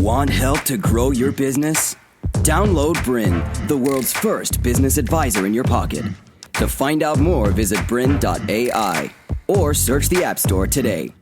Want help to grow your business? Download BRiN, the world's first business advisor in your pocket. To find out more, visit BRiN.ai or search the App Store today.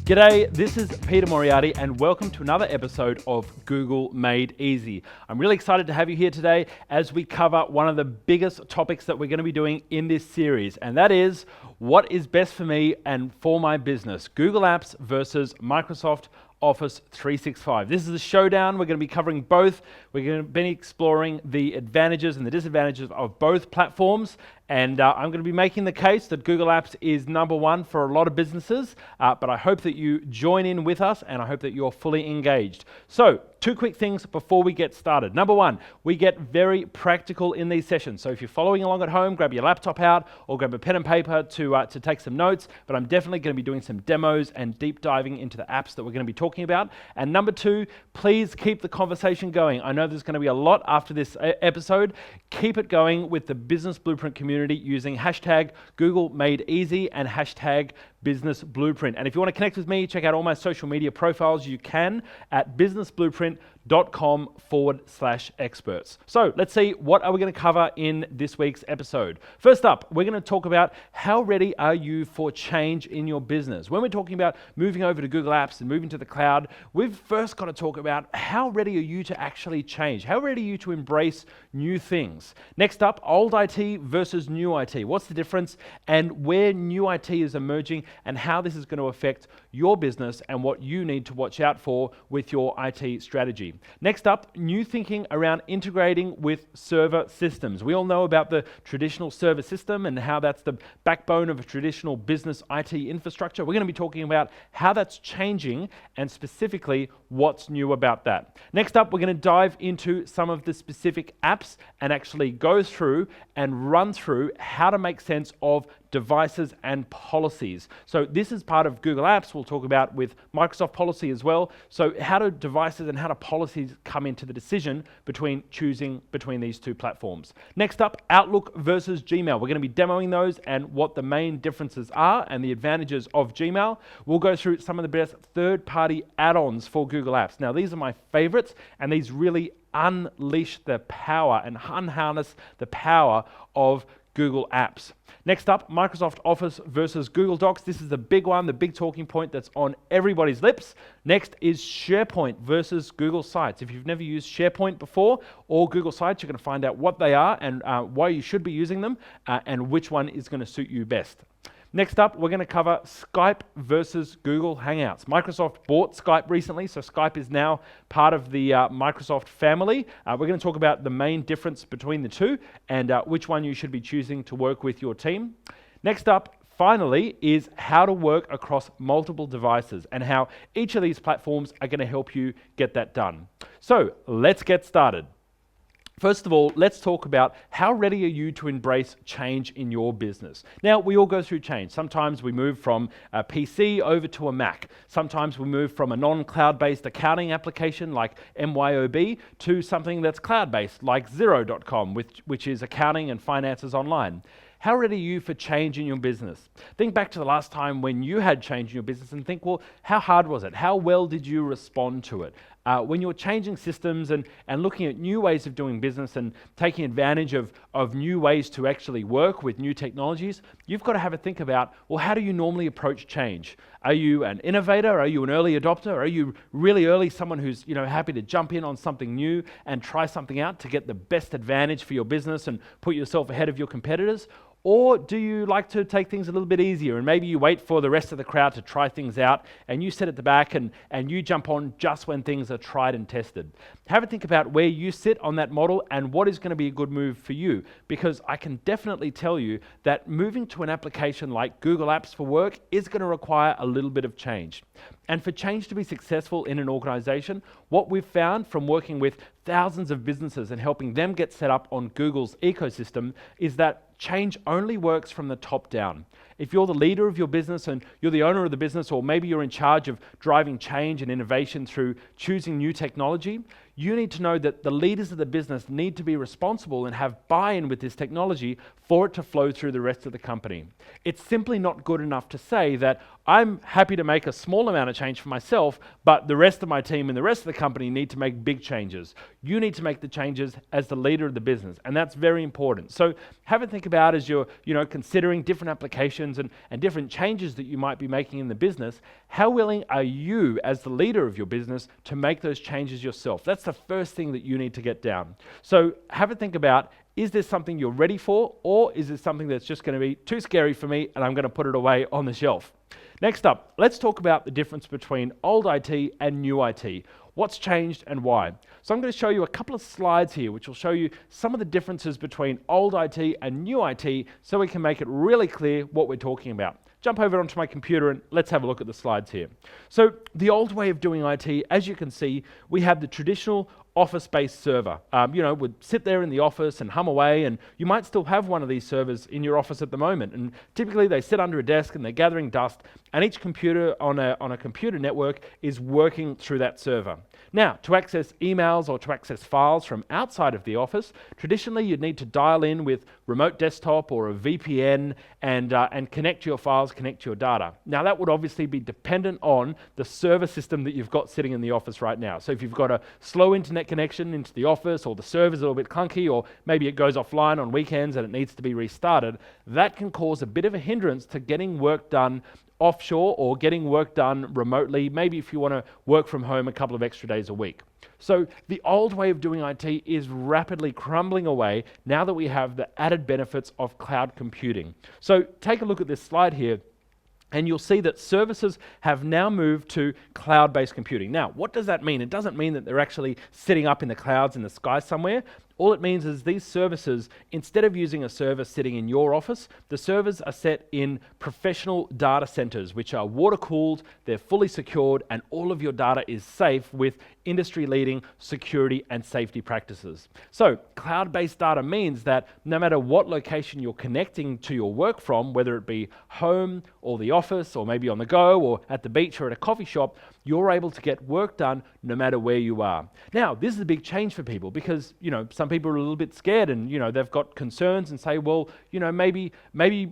G'day, this is Peter Moriarty and welcome to another episode of Google Made Easy. I'm really excited to have you here today as we cover one of the biggest topics that we're going to be doing in this series, and that is what is best for me and for my business, Google Apps versus Microsoft Office 365. This is a showdown. We're going to be covering both. We're going to be exploring the advantages and the disadvantages of both platforms. And I'm going to be making the case that Google Apps is number one for a lot of businesses, but I hope that you join in with us and I hope that you're fully engaged. So, two quick things before we get started. Number one, we get very practical in these sessions. So if you're following along at home, grab your laptop out or grab a pen and paper to take some notes, but I'm definitely going to be doing some demos and deep diving into the apps that we're going to be talking about. And number two, please keep the conversation going. I know there's going to be a lot after this episode. Keep it going with the Business Blueprint community using hashtag Google Made Easy and hashtag Business Blueprint. And if you want to connect with me, check out all my social media profiles. You can at businessblueprint.com/experts. So let's see, what are we going to cover in this week's episode? First up, we're going to talk about how ready are you for change in your business. When we're talking about moving over to Google Apps and moving to the cloud, we've first got to talk about how ready are you to actually change? How ready are you to embrace new things? Next up, old IT versus new IT. What's the difference and where new IT is emerging and how this is going to affect your business and what you need to watch out for with your IT strategy. Next up, new thinking around integrating with server systems. We all know about the traditional server system and how that's the backbone of a traditional business IT infrastructure. We're going to be talking about how that's changing and specifically what's new about that. Next up, we're going to dive into some of the specific apps and actually go through and run through how to make sense of devices and policies. So this is part of Google Apps. We'll talk about with Microsoft policy as well. So how do devices and how do policies come into the decision between choosing between these two platforms? Next up, Outlook versus Gmail. We're going to be demoing those and what the main differences are and the advantages of Gmail. We'll go through some of the best third-party add-ons for Google Apps. Now, these are my favorites, and these really unleash the power and unharness the power of Google Apps. Next up, Microsoft Office versus Google Docs. This is the big one, the big talking point that's on everybody's lips. Next is SharePoint versus Google Sites. If you've never used SharePoint before or Google Sites, you're going to find out what they are and why you should be using them and which one is going to suit you best. Next up, we're going to cover Skype versus Google Hangouts. Microsoft bought Skype recently, so Skype is now part of the Microsoft family. We're going to talk about the main difference between the two and which one you should be choosing to work with your team. Next up, finally, is how to work across multiple devices and how each of these platforms are going to help you get that done. So let's get started. First of all, let's talk about how ready are you to embrace change in your business. Now, we all go through change. Sometimes we move from a PC over to a Mac. Sometimes we move from a non-cloud-based accounting application like MYOB to something that's cloud-based like Xero.com, which is accounting and finances online. How ready are you for change in your business? Think back to the last time when you had change in your business and think, well, how hard was it? How well did you respond to it? When you're changing systems and looking at new ways of doing business and taking advantage of new ways to actually work with new technologies, you've got to have a think about, well, how do you normally approach change? Are you an innovator? Are you an early adopter? Are you really early, someone who's happy to jump in on something new and try something out to get the best advantage for your business and put yourself ahead of your competitors? Or do you like to take things a little bit easier and maybe you wait for the rest of the crowd to try things out and you sit at the back and you jump on just when things are tried and tested? Have a think about where you sit on that model and what is going to be a good move for you, because I can definitely tell you that moving to an application like Google Apps for Work is going to require a little bit of change. And for change to be successful in an organization, what we've found from working with thousands of businesses and helping them get set up on Google's ecosystem is that change only works from the top down. If you're the leader of your business and you're the owner of the business, or maybe you're in charge of driving change and innovation through choosing new technology, you need to know that the leaders of the business need to be responsible and have buy-in with this technology for it to flow through the rest of the company. It's simply not good enough to say that I'm happy to make a small amount of change for myself, but the rest of my team and the rest of the company need to make big changes. You need to make the changes as the leader of the business, and that's very important. So have a think about as you're considering different applications and different changes that you might be making in the business, how willing are you as the leader of your business to make those changes yourself? That's the first thing that you need to get down. So have a think about, is this something you're ready for, or is this something that's just going to be too scary for me and I'm going to put it away on the shelf? Next up, let's talk about the difference between old IT and new IT. What's changed and why? So I'm going to show you a couple of slides here which will show you some of the differences between old IT and new IT so we can make it really clear what we're talking about. Jump over onto my computer and let's have a look at the slides here. So the old way of doing IT, as you can see, we have the traditional office-based server. Would sit there in the office and hum away, and you might still have one of these servers in your office at the moment. And typically they sit under a desk and they're gathering dust, and each computer on a computer network is working through that server. Now, to access emails or to access files from outside of the office, traditionally you'd need to dial in with remote desktop or a VPN and connect your files, connect your data. Now that would obviously be dependent on the server system that you've got sitting in the office right now. So if you've got a slow internet connection into the office, or the server's a little bit clunky, or maybe it goes offline on weekends and it needs to be restarted, that can cause a bit of a hindrance to getting work done offshore or getting work done remotely, maybe if you want to work from home a couple of extra days a week. So the old way of doing IT is rapidly crumbling away now that we have the added benefits of cloud computing. So take a look at this slide here, and you'll see that services have now moved to cloud-based computing. Now, what does that mean? It doesn't mean that they're actually sitting up in the clouds in the sky somewhere. All it means is these services, instead of using a server sitting in your office, the servers are set in professional data centers, which are water-cooled, they're fully secured, and all of your data is safe with industry-leading security and safety practices. So, cloud-based data means that no matter what location you're connecting to your work from, whether it be home or the office or maybe on the go or at the beach or at a coffee shop, you're able to get work done no matter where you are. Now, this is a big change for people because, some people are a little bit scared and, they've got concerns and say, well, maybe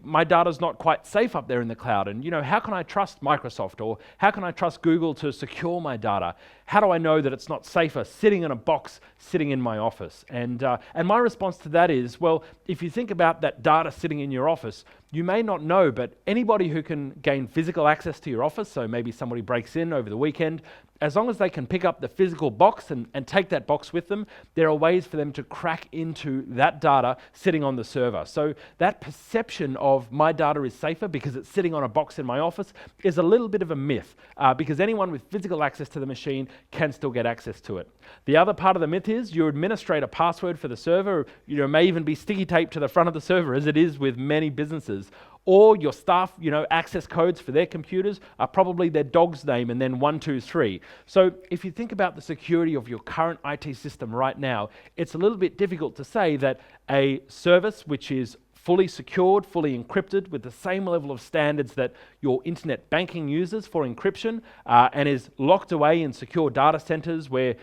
my data's not quite safe up there in the cloud. And, how can I trust Microsoft, or how can I trust Google to secure my data? How do I know that it's not safer sitting in a box sitting in my office? And my response to that is, well, if you think about that data sitting in your office, you may not know, but anybody who can gain physical access to your office, so maybe somebody breaks in over the weekend, as long as they can pick up the physical box and take that box with them, there are ways for them to crack into that data sitting on the server. So that perception of my data is safer because it's sitting on a box in my office is a little bit of a myth, because anyone with physical access to the machine can still get access to it. The other part of the myth is your administrator password for the server, may even be sticky taped to the front of the server, as it is with many businesses. Or your staff, access codes for their computers are probably their dog's name and then 123. So if you think about the security of your current IT system right now, it's a little bit difficult to say that a service which is fully secured, fully encrypted with the same level of standards that your internet banking uses for encryption, and is locked away in secure data centers where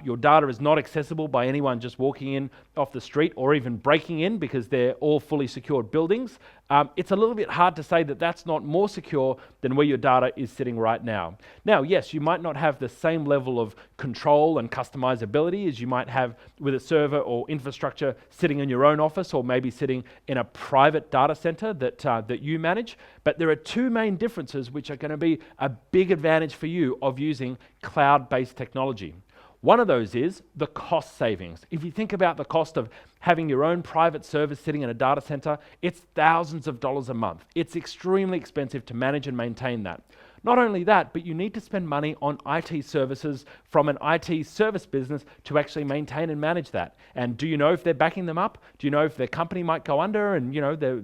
your data is not accessible by anyone just walking in off the street or even breaking in because they're all fully secured buildings. It's a little bit hard to say that that's not more secure than where your data is sitting right now. Now, yes, you might not have the same level of control and customizability as you might have with a server or infrastructure sitting in your own office or maybe sitting in a private data center that you manage. But there are two main differences which are going to be a big advantage for you of using cloud-based technology. One of those is the cost savings. If you think about the cost of having your own private server sitting in a data center, it's thousands of dollars a month. It's extremely expensive to manage and maintain that. Not only that, but you need to spend money on IT services from an IT service business to actually maintain and manage that. And do you know if they're backing them up? Do you know if their company might go under and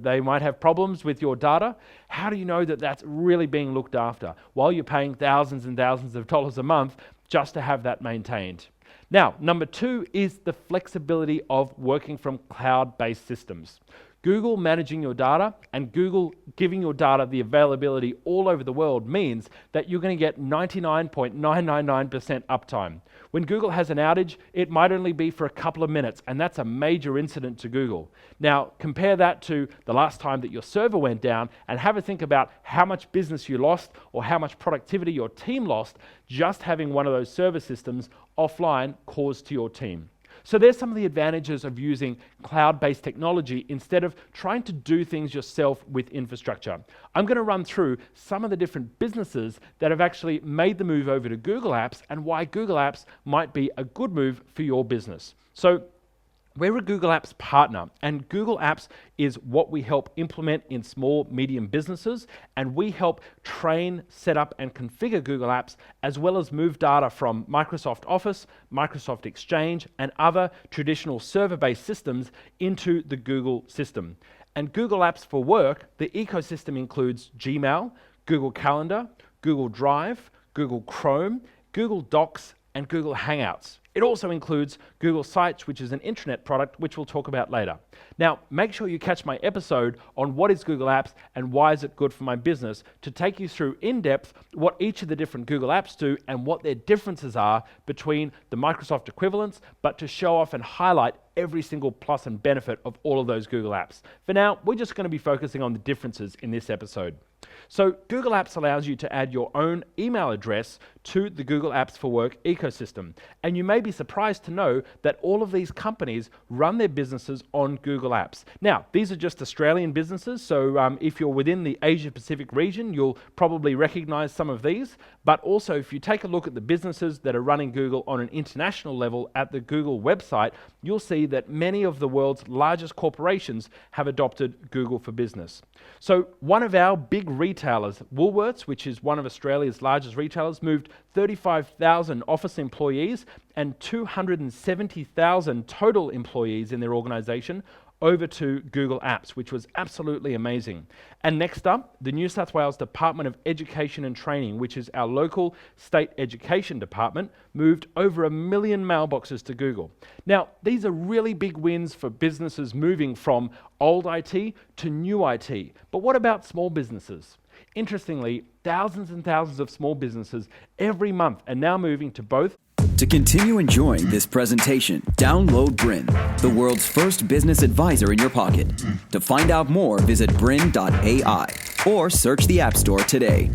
they might have problems with your data? How do you know that that's really being looked after while you're paying thousands and thousands of dollars a month just to have that maintained? Now, number two is the flexibility of working from cloud-based systems. Google managing your data and Google giving your data the availability all over the world means that you're going to get 99.999% uptime. When Google has an outage, it might only be for a couple of minutes, and that's a major incident to Google. Now, compare that to the last time that your server went down and have a think about how much business you lost or how much productivity your team lost just having one of those server systems offline caused to your team. So there's some of the advantages of using cloud-based technology instead of trying to do things yourself with infrastructure. I'm going to run through some of the different businesses that have actually made the move over to Google Apps and why Google Apps might be a good move for your business. So we're a Google Apps partner, and Google Apps is what we help implement in small, medium businesses, and we help train, set up, and configure Google Apps, as well as move data from Microsoft Office, Microsoft Exchange, and other traditional server-based systems into the Google system. And Google Apps for Work, the ecosystem includes Gmail, Google Calendar, Google Drive, Google Chrome, Google Docs, and Google Hangouts. It also includes Google Sites, which is an intranet product, which we'll talk about later. Now, make sure you catch my episode on what is Google Apps and why is it good for my business to take you through in depth what each of the different Google Apps do and what their differences are between the Microsoft equivalents, but to show off and highlight every single plus and benefit of all of those Google Apps. For now, we're just going to be focusing on the differences in this episode. So Google Apps allows you to add your own email address to the Google Apps for Work ecosystem. And you may be surprised to know that all of these companies run their businesses on Google Apps. Now, these are just Australian businesses, so if you're within the Asia Pacific region, you'll probably recognize some of these. But also, if you take a look at the businesses that are running Google on an international level at the Google website, you'll see that many of the world's largest corporations have adopted Google for Business. So one of our big retailers, Woolworths, which is one of Australia's largest retailers, moved 35,000 office employees and 270,000 total employees in their organization over to Google Apps, which was absolutely amazing. And next up, the New South Wales Department of Education and Training, which is our local state education department, moved over 1 million mailboxes to Google. Now, these are really big wins for businesses moving from old IT to new IT. But what about small businesses? Interestingly, thousands and thousands of small businesses every month are now moving to both. To continue enjoying this presentation, download BRiN, the world's first business advisor in your pocket. To find out more, visit BRiN.ai or search the App Store today.